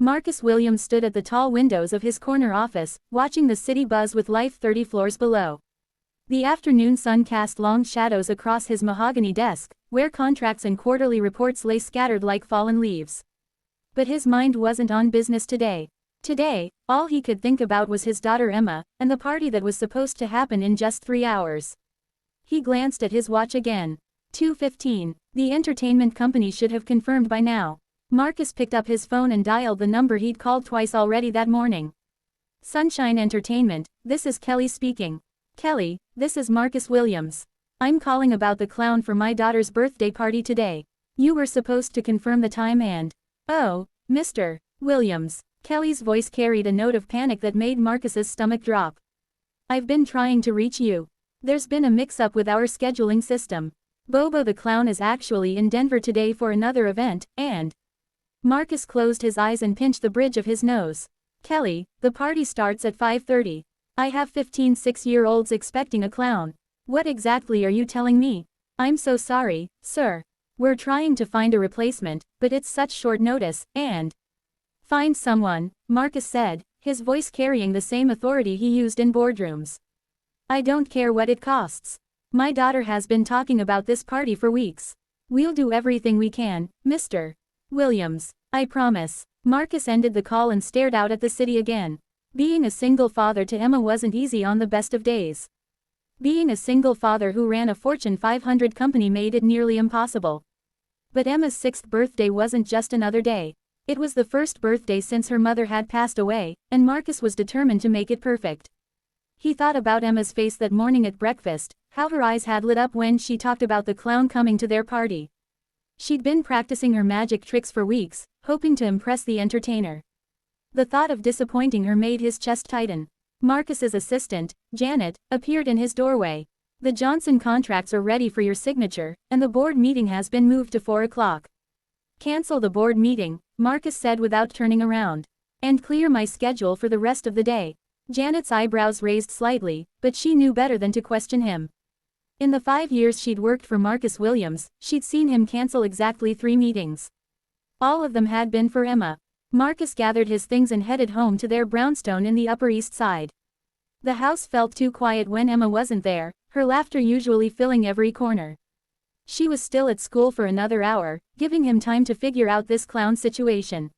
Marcus Williams stood at the tall windows of his corner office, watching the city buzz with life 30 floors below. The afternoon sun cast long shadows across his mahogany desk, where contracts and quarterly reports lay scattered like fallen leaves. But his mind wasn't on business today. Today, all he could think about was his daughter Emma, and the party that was supposed to happen in just 3 hours. He glanced at his watch again. 2:15. The entertainment company should have confirmed by now. Marcus picked up his phone and dialed the number he'd called twice already that morning. Sunshine Entertainment, this is Kelly speaking. Kelly, this is Marcus Williams. I'm calling about the clown for my daughter's birthday party today. You were supposed to confirm the time and… Oh, Mr. Williams. Kelly's voice carried a note of panic that made Marcus's stomach drop. I've been trying to reach you. There's been a mix-up with our scheduling system. Bobo the clown is actually in Denver today for another event, and… Marcus closed his eyes and pinched the bridge of his nose. Kelly, the party starts at 5:30. I have 15 6-year-olds expecting a clown. What exactly are you telling me? I'm so sorry, sir. We're trying to find a replacement, but it's such short notice, and… Find someone, Marcus said, his voice carrying the same authority he used in boardrooms. I don't care what it costs. My daughter has been talking about this party for weeks. We'll do everything we can, Mr. Williams. I promise. Marcus ended the call and stared out at the city again. Being a single father to Emma wasn't easy on the best of days. Being a single father who ran a Fortune 500 company made it nearly impossible. But Emma's 6th birthday wasn't just another day. It was the first birthday since her mother had passed away, and Marcus was determined to make it perfect. He thought about Emma's face that morning at breakfast, how her eyes had lit up when she talked about the clown coming to their party. She'd been practicing her magic tricks for weeks, hoping to impress the entertainer. The thought of disappointing her made his chest tighten. Marcus's assistant, Janet, appeared in his doorway. The Johnson contracts are ready for your signature, and the board meeting has been moved to 4 o'clock. Cancel the board meeting, Marcus said without turning around. And clear my schedule for the rest of the day. Janet's eyebrows raised slightly, but she knew better than to question him. In the 5 years she'd worked for Marcus Williams, she'd seen him cancel exactly 3 meetings. All of them had been for Emma. Marcus gathered his things and headed home to their brownstone in the Upper East Side. The house felt too quiet when Emma wasn't there, her laughter usually filling every corner. She was still at school for another hour, giving him time to figure out this clown situation.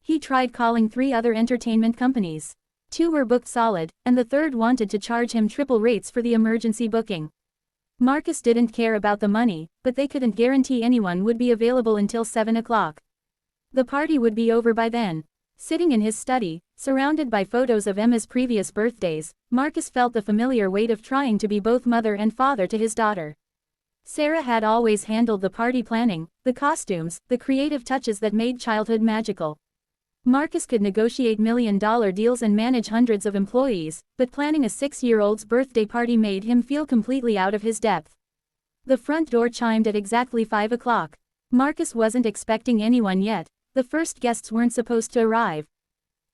He tried calling 3 other entertainment companies. 2 were booked solid, and the third wanted to charge him triple rates for the emergency booking. Marcus didn't care about the money, but they couldn't guarantee anyone would be available until 7 o'clock. The party would be over by then. Sitting in his study, surrounded by photos of Emma's previous birthdays, Marcus felt the familiar weight of trying to be both mother and father to his daughter. Sarah had always handled the party planning, the costumes, the creative touches that made childhood magical. Marcus could negotiate million-dollar deals and manage hundreds of employees, but planning a 6-year-old's birthday party made him feel completely out of his depth. The front door chimed at exactly 5 o'clock. Marcus wasn't expecting anyone yet. The first guests weren't supposed to arrive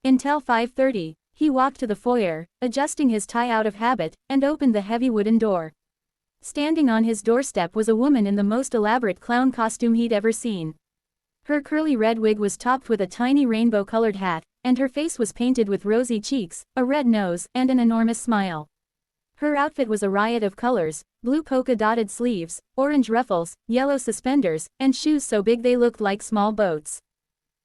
until 5:30. He walked to the foyer, adjusting his tie out of habit, and opened the heavy wooden door. Standing on his doorstep was a woman in the most elaborate clown costume he'd ever seen. Her curly red wig was topped with a tiny rainbow-colored hat, and her face was painted with rosy cheeks, a red nose, and an enormous smile. Her outfit was a riot of colors: blue polka-dotted sleeves, orange ruffles, yellow suspenders, and shoes so big they looked like small boats.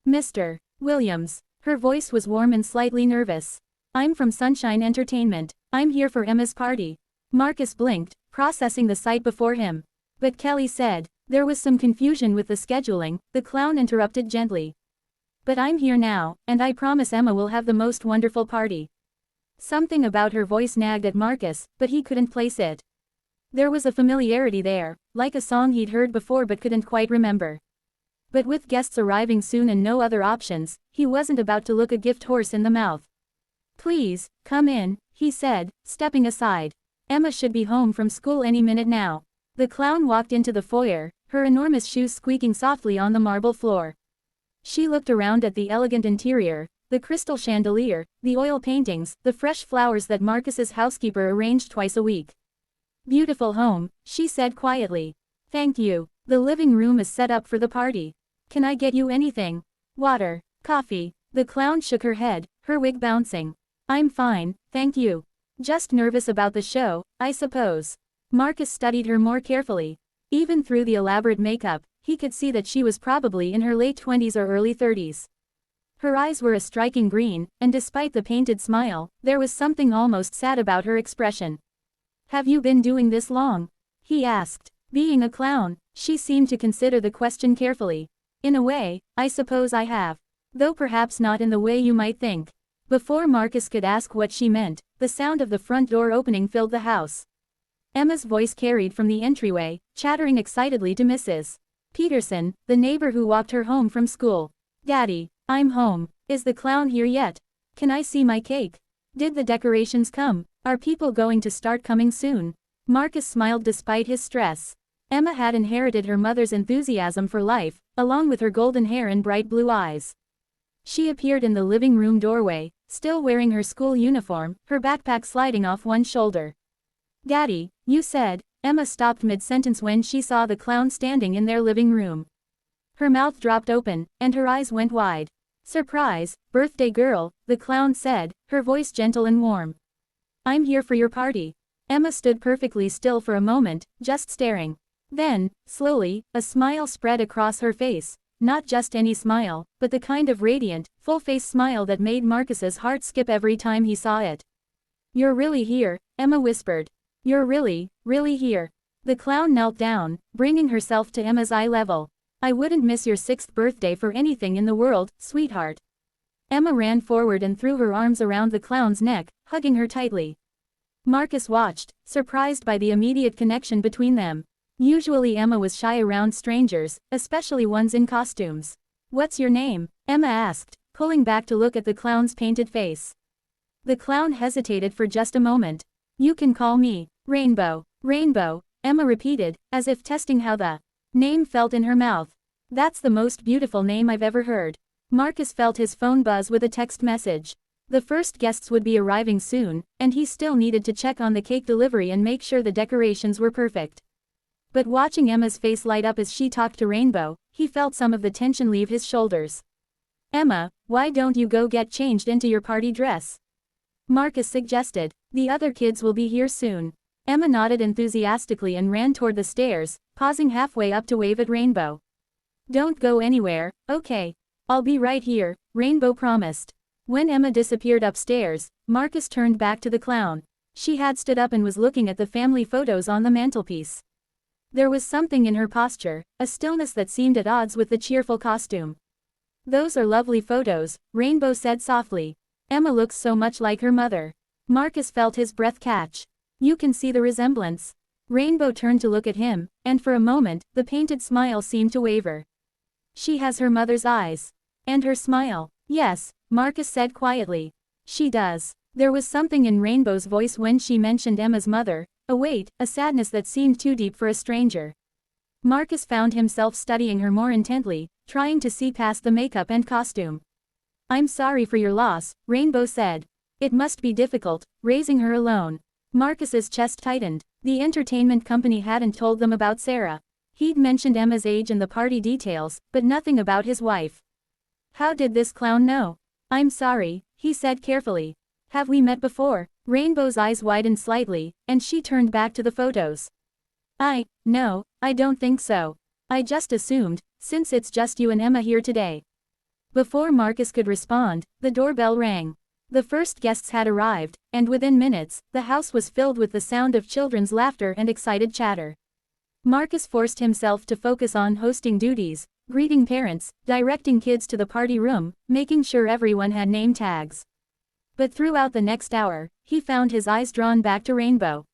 Mr. Williams. Her voice was warm and slightly nervous. I'm from Sunshine Entertainment. I'm here for Emma's party. Marcus blinked, processing the sight before him. But Kelly said. There was some confusion with the scheduling, the clown interrupted gently. But I'm here now, and I promise Emma will have the most wonderful party. Something about her voice nagged at Marcus, but he couldn't place it. There was a familiarity there, like a song he'd heard before but couldn't quite remember. But with guests arriving soon and no other options, he wasn't about to look a gift horse in the mouth. Please, come in, he said, stepping aside. Emma should be home from school any minute now. The clown walked into the foyer, her enormous shoes squeaking softly on the marble floor. She looked around at the elegant interior, the crystal chandelier, the oil paintings, the fresh flowers that Marcus's housekeeper arranged twice a week. Beautiful home, she said quietly. Thank you. The living room is set up for the party. Can I get you anything? Water, coffee. The clown shook her head, her wig bouncing. I'm fine, thank you. Just nervous about the show, I suppose. Marcus studied her more carefully. Even through the elaborate makeup, he could see that she was probably in her late 20s or early 30s. Her eyes were a striking green, and despite the painted smile, there was something almost sad about her expression. Have you been doing this long? He asked. Being a clown, she seemed to consider the question carefully. In a way, I suppose I have. Though perhaps not in the way you might think. Before Marcus could ask what she meant, the sound of the front door opening filled the house. Emma's voice carried from the entryway, chattering excitedly to Mrs. Peterson, the neighbor who walked her home from school. Daddy, I'm home. Is the clown here yet? Can I see my cake? Did the decorations come? Are people going to start coming soon? Marcus smiled despite his stress. Emma had inherited her mother's enthusiasm for life, along with her golden hair and bright blue eyes. She appeared in the living room doorway, still wearing her school uniform, her backpack sliding off one shoulder. Daddy, you said. Emma stopped mid-sentence when she saw the clown standing in their living room. Her mouth dropped open, and her eyes went wide. Surprise, birthday girl, the clown said, her voice gentle and warm. I'm here for your party. Emma stood perfectly still for a moment, just staring. Then, slowly, a smile spread across her face. Not just any smile, but the kind of radiant, full-face smile that made Marcus's heart skip every time he saw it. You're really here, Emma whispered. You're really here. The clown knelt down, bringing herself to Emma's eye level. I wouldn't miss your 6th birthday for anything in the world, sweetheart. Emma ran forward and threw her arms around the clown's neck, hugging her tightly. Marcus watched, surprised by the immediate connection between them. Usually Emma was shy around strangers, especially ones in costumes. What's your name? Emma asked, pulling back to look at the clown's painted face. The clown hesitated for just a moment. You can call me Rainbow. Rainbow, Emma repeated, as if testing how the name felt in her mouth. That's the most beautiful name I've ever heard. Marcus felt his phone buzz with a text message. The first guests would be arriving soon, and he still needed to check on the cake delivery and make sure the decorations were perfect. But watching Emma's face light up as she talked to Rainbow, he felt some of the tension leave his shoulders. Emma, why don't you go get changed into your party dress? Marcus suggested. The other kids will be here soon. Emma nodded enthusiastically and ran toward the stairs, pausing halfway up to wave at Rainbow. Don't go anywhere, okay? I'll be right here, Rainbow promised. When Emma disappeared upstairs, Marcus turned back to the clown. She had stood up and was looking at the family photos on the mantelpiece. There was something in her posture, a stillness that seemed at odds with the cheerful costume. Those are lovely photos, Rainbow said softly. Emma looks so much like her mother. Marcus felt his breath catch. You can see the resemblance. Rainbow turned to look at him, and for a moment, the painted smile seemed to waver. She has her mother's eyes. And her smile. Yes, Marcus said quietly. She does. There was something in Rainbow's voice when she mentioned Emma's mother, a weight, a sadness that seemed too deep for a stranger. Marcus found himself studying her more intently, trying to see past the makeup and costume. I'm sorry for your loss, Rainbow said. It must be difficult, raising her alone. Marcus's chest tightened. The entertainment company hadn't told them about Sarah. He'd mentioned Emma's age and the party details, but nothing about his wife. How did this clown know? I'm sorry, he said carefully. Have we met before? Rainbow's eyes widened slightly, and she turned back to the photos. No, I don't think so. I just assumed, since it's just you and Emma here today. Before Marcus could respond, the doorbell rang. The first guests had arrived, and within minutes, the house was filled with the sound of children's laughter and excited chatter. Marcus forced himself to focus on hosting duties, greeting parents, directing kids to the party room, making sure everyone had name tags. But throughout the next hour, he found his eyes drawn back to Rainbow.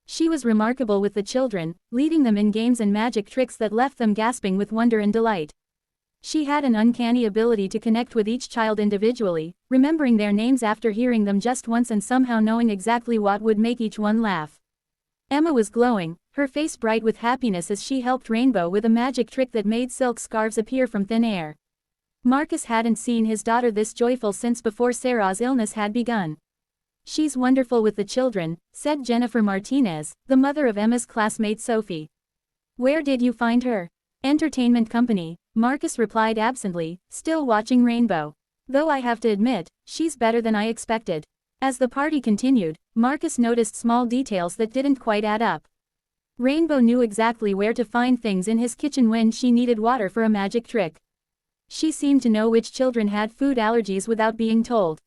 She was remarkable with the children, leading them in games and magic tricks that left them gasping with wonder and delight. She had an uncanny ability to connect with each child individually, remembering their names after hearing them just once and somehow knowing exactly what would make each one laugh. Emma was glowing, her face bright with happiness as she helped Rainbow with a magic trick that made silk scarves appear from thin air. Marcus hadn't seen his daughter this joyful since before Sarah's illness had begun. She's wonderful with the children, said Jennifer Martinez, the mother of Emma's classmate Sophie. Where did you find her? Entertainment company, Marcus replied absently, still watching Rainbow. Though I have to admit, she's better than I expected. As the party continued, Marcus noticed small details that didn't quite add up. Rainbow knew exactly where to find things in his kitchen when she needed water for a magic trick. She seemed to know which children had food allergies without being told.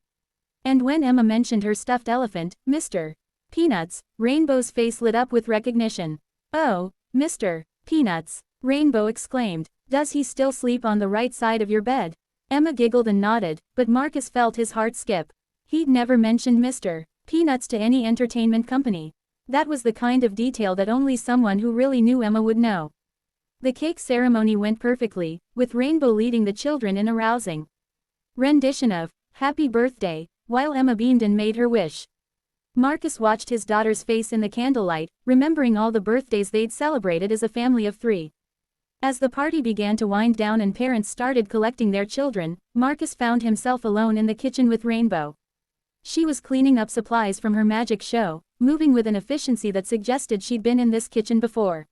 And when Emma mentioned her stuffed elephant, Mr. Peanuts, Rainbow's face lit up with recognition. "Oh, Mr. Peanuts," Rainbow exclaimed. "Does he still sleep on the right side of your bed?" Emma giggled and nodded, but Marcus felt his heart skip. He'd never mentioned Mr. Peanuts to any entertainment company. That was the kind of detail that only someone who really knew Emma would know. The cake ceremony went perfectly, with Rainbow leading the children in a rousing rendition of "Happy Birthday," while Emma beamed and made her wish. Marcus watched his daughter's face in the candlelight, remembering all the birthdays they'd celebrated as a family of 3. As the party began to wind down and parents started collecting their children, Marcus found himself alone in the kitchen with Rainbow. She was cleaning up supplies from her magic show, moving with an efficiency that suggested she'd been in this kitchen before.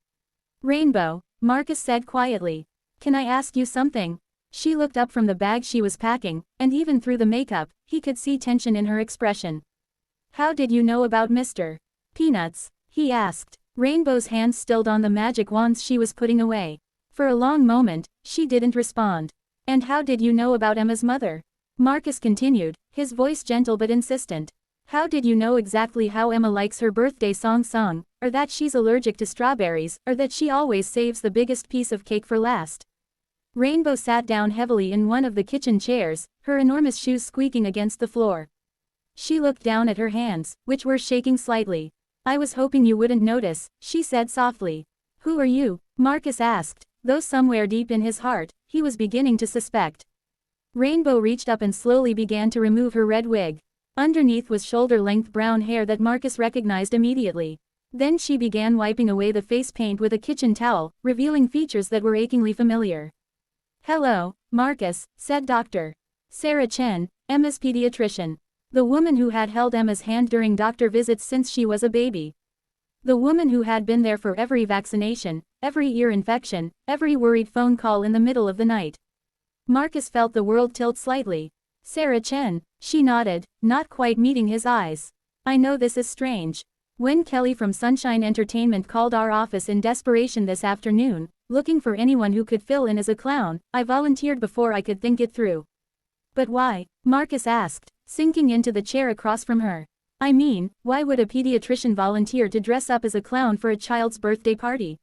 "Rainbow," Marcus said quietly. "Can I ask you something?" She looked up from the bag she was packing, and even through the makeup, he could see tension in her expression. "How did you know about Mr. Peanuts?" he asked. Rainbow's hands stilled on the magic wands she was putting away. For a long moment, she didn't respond. "And how did you know about Emma's mother?" Marcus continued, his voice gentle but insistent. "How did you know exactly how Emma likes her birthday song sung, or that she's allergic to strawberries, or that she always saves the biggest piece of cake for last?" Rainbow sat down heavily in one of the kitchen chairs, her enormous shoes squeaking against the floor. She looked down at her hands, which were shaking slightly. "I was hoping you wouldn't notice," she said softly. "Who are you?" Marcus asked, though somewhere deep in his heart, he was beginning to suspect. Rainbow reached up and slowly began to remove her red wig. Underneath was shoulder-length brown hair that Marcus recognized immediately. Then she began wiping away the face paint with a kitchen towel, revealing features that were achingly familiar. "Hello, Marcus," said Dr. Sarah Chen, Emma's pediatrician. The woman who had held Emma's hand during doctor visits since she was a baby. The woman who had been there for every vaccination, every ear infection, every worried phone call in the middle of the night. Marcus felt the world tilt slightly. "Sarah Chen," she nodded, not quite meeting his eyes. "I know this is strange. When Kelly from Sunshine Entertainment called our office in desperation this afternoon, looking for anyone who could fill in as a clown, I volunteered before I could think it through." "But why?" Marcus asked, sinking into the chair across from her. "I mean, why would a pediatrician volunteer to dress up as a clown for a child's birthday party?"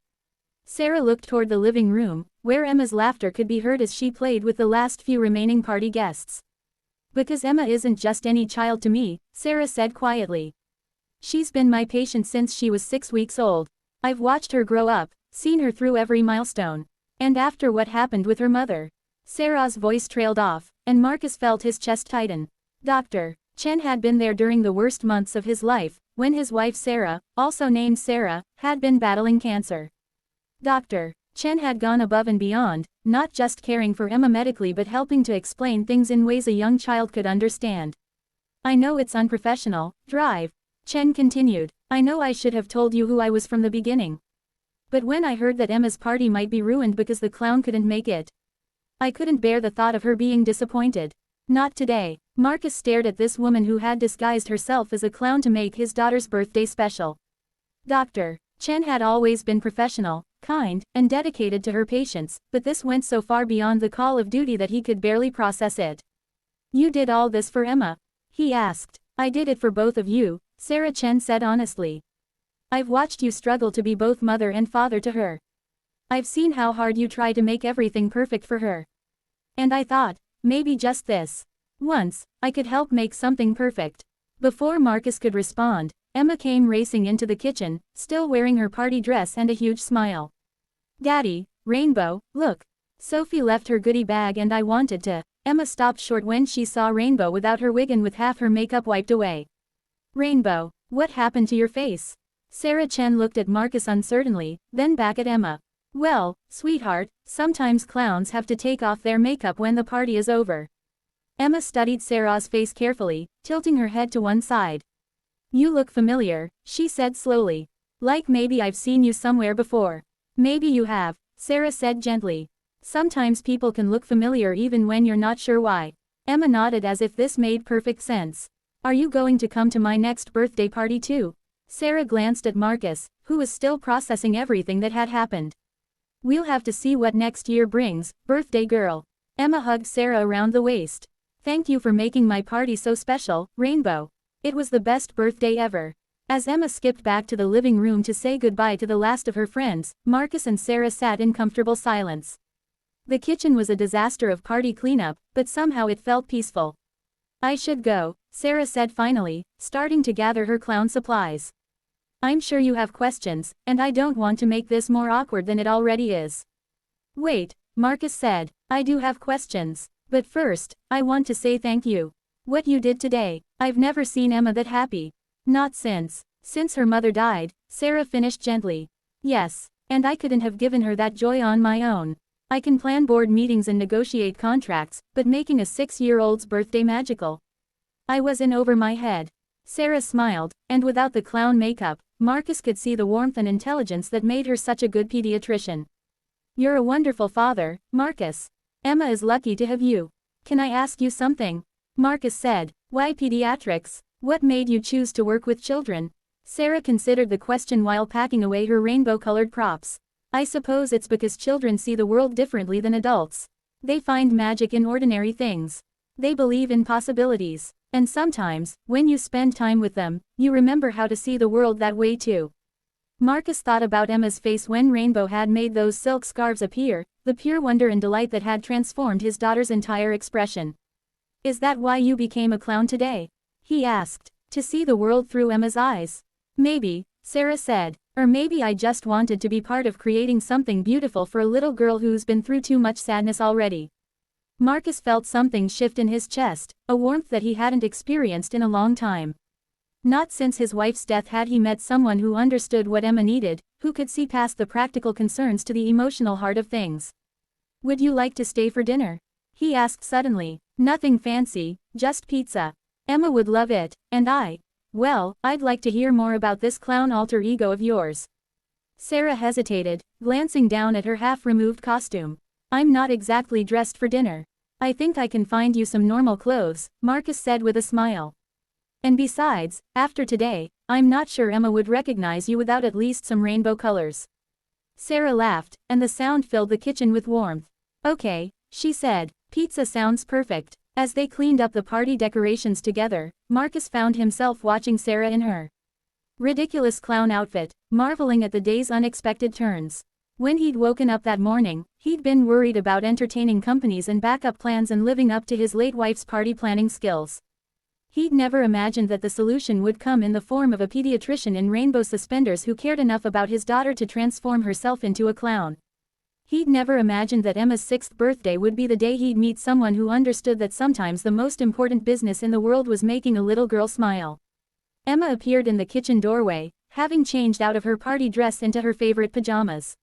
Sarah looked toward the living room, where Emma's laughter could be heard as she played with the last few remaining party guests. "Because Emma isn't just any child to me," Sarah said quietly. "She's been my patient since she was 6 weeks old. I've watched her grow up, seen her through every milestone. And after what happened with her mother." Sarah's voice trailed off, and Marcus felt his chest tighten. Dr. Chen had been there during the worst months of his life, when his wife Sarah, also named Sarah, had been battling cancer. Dr. Chen had gone above and beyond, not just caring for Emma medically but helping to explain things in ways a young child could understand. "I know it's unprofessional, Drive," Chen continued. "I know I should have told you who I was from the beginning. But when I heard that Emma's party might be ruined because the clown couldn't make it, I couldn't bear the thought of her being disappointed. Not today." Marcus stared at this woman who had disguised herself as a clown to make his daughter's birthday special. Dr. Chen had always been professional, kind, and dedicated to her patients, but this went so far beyond the call of duty that he could barely process it. "You did all this for Emma?" he asked. "I did it for both of you," Sarah Chen said honestly. "I've watched you struggle to be both mother and father to her. I've seen how hard you try to make everything perfect for her. And I thought, maybe just this once, I could help make something perfect." Before Marcus could respond, Emma came racing into the kitchen, still wearing her party dress and a huge smile. "Daddy, Rainbow, look. Sophie left her goodie bag and I wanted to." Emma stopped short when she saw Rainbow without her wig and with half her makeup wiped away. "Rainbow, what happened to your face?" Sarah Chen looked at Marcus uncertainly, then back at Emma. "Well, sweetheart, sometimes clowns have to take off their makeup when the party is over." Emma studied Sarah's face carefully, tilting her head to one side. "You look familiar," she said slowly. "Like maybe I've seen you somewhere before." "Maybe you have," Sarah said gently. "Sometimes people can look familiar even when you're not sure why." Emma nodded as if this made perfect sense. Are you going to come to my next birthday party too? Sarah glanced at Marcus, who was still processing everything that had happened. We'll have to see what next year brings, birthday girl. Emma hugged Sarah around the waist. Thank you for making my party so special, Rainbow. It was the best birthday ever. As Emma skipped back to the living room to say goodbye to the last of her friends, Marcus and Sarah sat in comfortable silence. The kitchen was a disaster of party cleanup, but somehow it felt peaceful. I should go, Sarah said finally, starting to gather her clown supplies. I'm sure you have questions, and I don't want to make this more awkward than it already is. Wait, Marcus said, I do have questions. But first, I want to say thank you. What you did today, I've never seen Emma that happy. Not since her mother died, Sarah finished gently. Yes, and I couldn't have given her that joy on my own. I can plan board meetings and negotiate contracts, but making a 6-year-old's birthday magical. I was in over my head. Sarah smiled, and without the clown makeup, Marcus could see the warmth and intelligence that made her such a good pediatrician. You're a wonderful father, Marcus. Emma is lucky to have you. Can I ask you something? Marcus said, why pediatrics? What made you choose to work with children? Sarah considered the question while packing away her rainbow-colored props. I suppose it's because children see the world differently than adults. They find magic in ordinary things. They believe in possibilities. And sometimes, when you spend time with them, you remember how to see the world that way too. Marcus thought about Emma's face when Rainbow had made those silk scarves appear, the pure wonder and delight that had transformed his daughter's entire expression. Is that why you became a clown today? He asked, to see the world through Emma's eyes. Maybe, Sarah said, or maybe I just wanted to be part of creating something beautiful for a little girl who's been through too much sadness already. Marcus felt something shift in his chest, a warmth that he hadn't experienced in a long time. Not since his wife's death had he met someone who understood what Emma needed, who could see past the practical concerns to the emotional heart of things. Would you like to stay for dinner? He asked suddenly. Nothing fancy, just pizza. Emma would love it, and well, I'd like to hear more about this clown alter ego of yours. Sarah hesitated, glancing down at her half-removed costume. I'm not exactly dressed for dinner. I think I can find you some normal clothes, Marcus said with a smile. And besides, after today, I'm not sure Emma would recognize you without at least some rainbow colors. Sarah laughed, and the sound filled the kitchen with warmth. Okay, she said, pizza sounds perfect. As they cleaned up the party decorations together, Marcus found himself watching Sarah in her ridiculous clown outfit, marveling at the day's unexpected turns. When he'd woken up that morning, he'd been worried about entertaining companies and backup plans and living up to his late wife's party planning skills. He'd never imagined that the solution would come in the form of a pediatrician in rainbow suspenders who cared enough about his daughter to transform herself into a clown. He'd never imagined that Emma's 6th birthday would be the day he'd meet someone who understood that sometimes the most important business in the world was making a little girl smile. Emma appeared in the kitchen doorway, having changed out of her party dress into her favorite pajamas.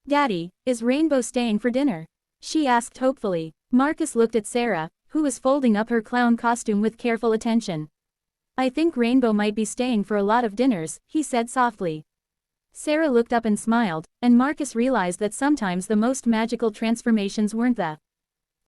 Daddy, is Rainbow staying for dinner? She asked hopefully. Marcus looked at Sarah, who was folding up her clown costume with careful attention. I think Rainbow might be staying for a lot of dinners, he said softly. Sarah looked up and smiled, and Marcus realized that sometimes the most magical transformations weren't the